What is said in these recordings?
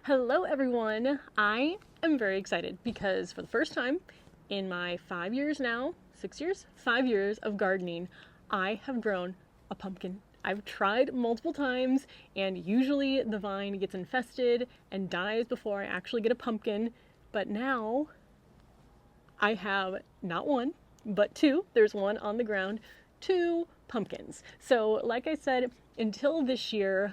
Hello everyone! I am very excited because for the first time in my 5 years now, 6 years? 5 years of gardening, I have grown a pumpkin. I've tried multiple times and usually the vine gets infested and dies before I actually get a pumpkin, but now I have not one, but two. There's one on the ground, two pumpkins. So like I said, until this year,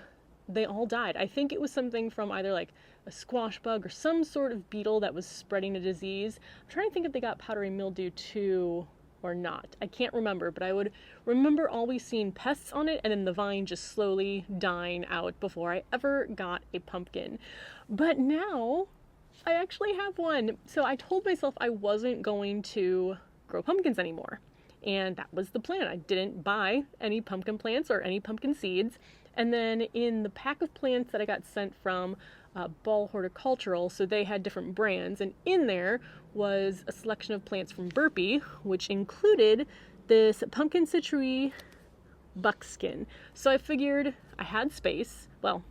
they all died. I think it was something from either like a squash bug or some sort of beetle that was spreading a disease. I'm trying to think if they got powdery mildew too or not. I can't remember, but I would remember always seeing pests on it and then the vine just slowly dying out before I ever got a pumpkin. But now I actually have one. So I told myself I wasn't going to grow pumpkins anymore. And that was the plan. I didn't buy any pumpkin plants or any pumpkin seeds. And then in the pack of plants that I got sent from Ball Horticultural, so they had different brands, and in there was a selection of plants from Burpee, which included this pumpkin citrus buckskin. So I figured I had space. Well,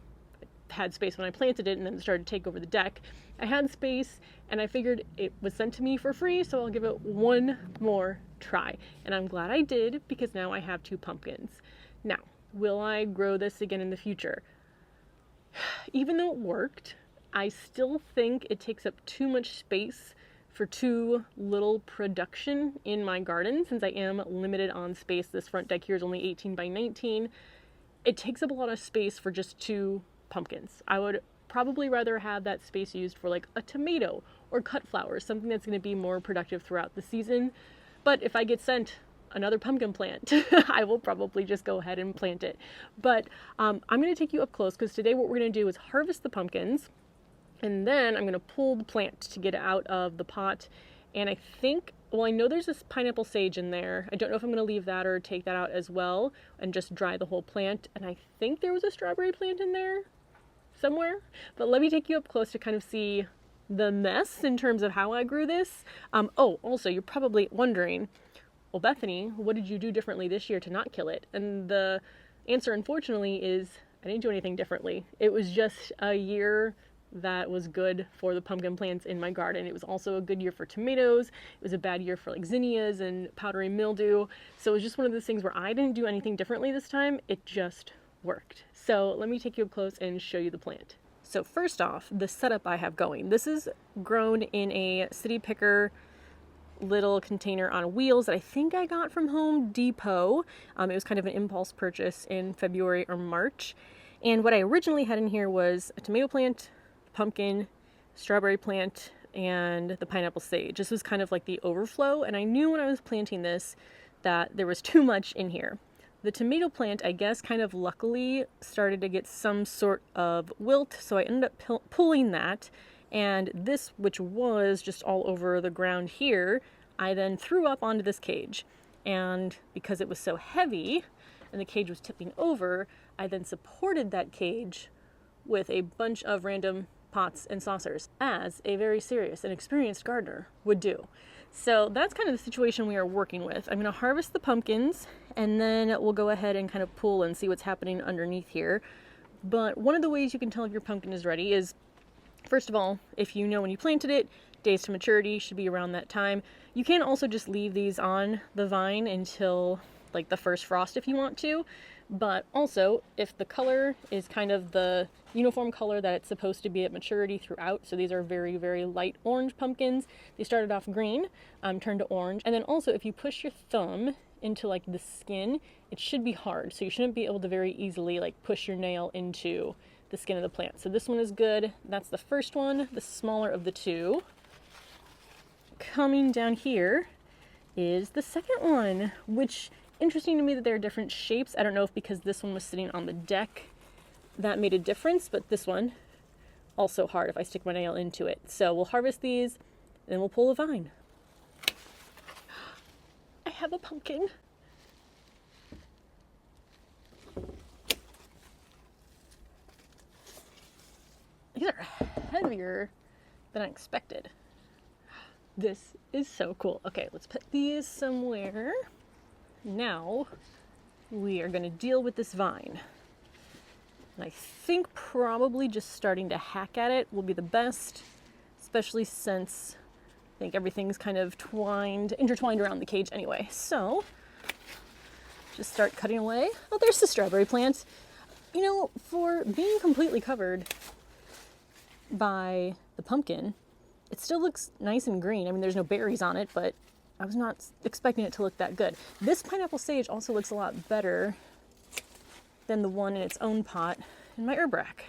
I had space when I planted it and then it started to take over the deck. I had space and I figured it was sent to me for free, so I'll give it one more try. And I'm glad I did because now I have two pumpkins. Now, will I grow this again in the future? Even though it worked, I still think it takes up too much space for too little production in my garden, since I am limited on space. This front deck here is only 18 by 19. It takes up a lot of space for just two pumpkins. I would probably rather have that space used for like a tomato or cut flowers, something that's going to be more productive throughout the season. But if I get sent another pumpkin plant, I will probably just go ahead and plant it. But I'm going to take you up close because today what we're going to do is harvest the pumpkins and then I'm going to pull the plant to get it out of the pot. And I think, well, I know there's this pineapple sage in there. I don't know if I'm going to leave that or take that out as well and just dry the whole plant. And I think there was a strawberry plant in there somewhere. But let me take you up close to kind of see the mess in terms of how I grew this. Oh, also, you're probably wondering, well, Bethany, what did you do differently this year to not kill it? And the answer, unfortunately, is I didn't do anything differently. It was just a year that was good for the pumpkin plants in my garden. It was also a good year for tomatoes. It was a bad year for like zinnias and powdery mildew. So it was just one of those things where I didn't do anything differently this time. It just worked. So let me take you up close and show you the plant. So first off, the setup I have going. This is grown in a City Picker little container on wheels that I think I got from Home Depot. It was kind of an impulse purchase in February or March. And what I originally had in here was a tomato plant, pumpkin, strawberry plant, and the pineapple sage. This was kind of like the overflow, and I knew when I was planting this that there was too much in here. The tomato plant, I guess, kind of luckily started to get some sort of wilt, so I ended up pulling that. And this, which was just all over the ground here, I then threw up onto this cage. And because it was so heavy and the cage was tipping over, I then supported that cage with a bunch of random pots and saucers, as a very serious and experienced gardener would do. So that's kind of the situation we are working with. I'm going to harvest the pumpkins and then we'll go ahead and kind of pull and see what's happening underneath here. But one of the ways you can tell if your pumpkin is ready is, first of all, if you know when you planted it, days to maturity should be around that time. You can also just leave these on the vine until like the first frost if you want to. But also, if the color is kind of the uniform color that it's supposed to be at maturity throughout, so these are very, very light orange pumpkins. They started off green, turned to orange. And then also, if you push your thumb into like the skin, it should be hard. So you shouldn't be able to very easily like push your nail into the skin of the plant. So this one is good. That's the first one, the smaller of the two. Coming down here is the second one, which interesting to me that they're different shapes. I don't know if because this one was sitting on the deck that made a difference, but this one also hard if I stick my nail into it. So we'll harvest these and then we'll pull a vine. I have a pumpkin. These are heavier than I expected. This is so cool. Okay, let's put these somewhere. Now we are going to deal with this vine. And I think probably just starting to hack at it will be the best, especially since I think everything's kind of intertwined around the cage anyway. So just start cutting away. Oh, there's the strawberry plant. You know, for being completely covered by the pumpkin, it still looks nice and green. I mean, there's no berries on it, but I was not expecting it to look that good. This pineapple sage also looks a lot better than the one in its own pot in my herb rack.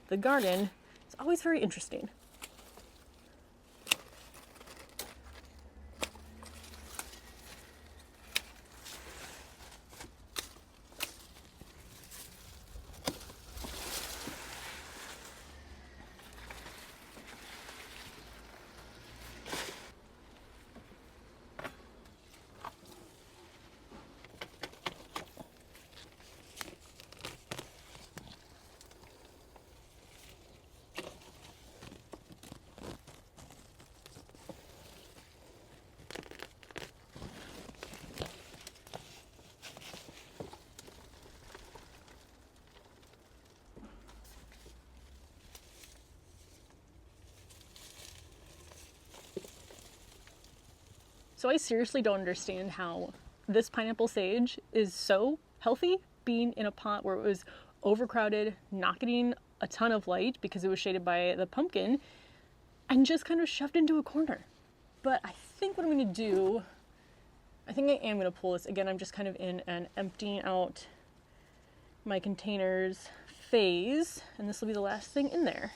The garden is always very interesting. So I seriously don't understand how this pineapple sage is so healthy being in a pot where it was overcrowded, not getting a ton of light because it was shaded by the pumpkin, and just kind of shoved into a corner. But I think what I'm going to do, I think I am going to pull this. Again, I'm just kind of in an emptying out my containers phase, and this will be the last thing in there.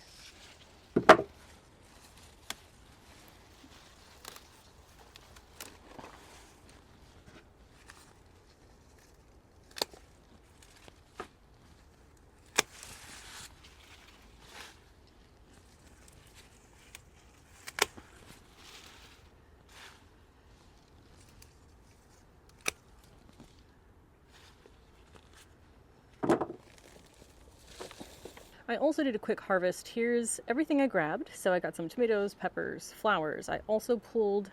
I also did a quick harvest. Here's everything I grabbed. So I got some tomatoes, peppers, flowers. I also pulled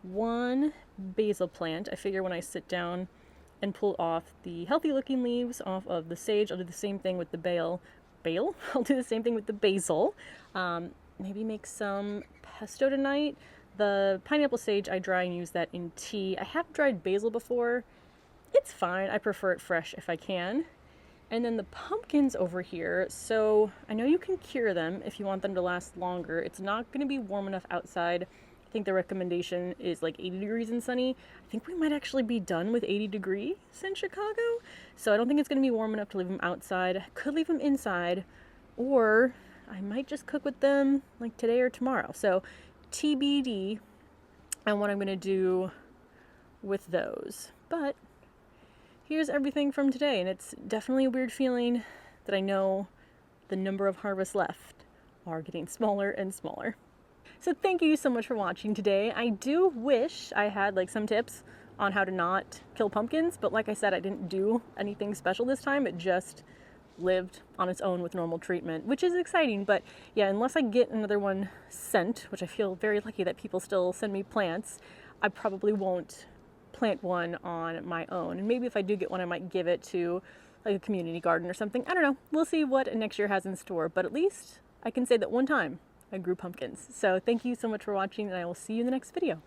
one basil plant. I figure when I sit down and pull off the healthy looking leaves off of the sage, I'll do the same thing with the basil? I'll do the same thing with the basil. Maybe make some pesto tonight. The pineapple sage I dry and use that in tea. I have dried basil before. It's fine. I prefer it fresh if I can. And then the pumpkins over here, so I know you can cure them if you want them to last longer. It's not going to be warm enough outside. I think the recommendation is like 80 degrees and sunny. I think we might actually be done with 80 degrees in Chicago. So I don't think it's going to be warm enough to leave them outside. I could leave them inside, or I might just cook with them like today or tomorrow. So TBD on what I'm going to do with those. But here's everything from today, and it's definitely a weird feeling that I know the number of harvests left are getting smaller and smaller. So thank you so much for watching today. I do wish I had like some tips on how to not kill pumpkins, but like I said, I didn't do anything special this time. It just lived on its own with normal treatment, which is exciting. But yeah, unless I get another one sent, which I feel very lucky that people still send me plants, I probably won't plant one on my own. And maybe if I do get one, I might give it to like a community garden or something. I don't know. We'll see what next year has in store, but at least I can say that one time I grew pumpkins. So thank you so much for watching, and I will see you in the next video.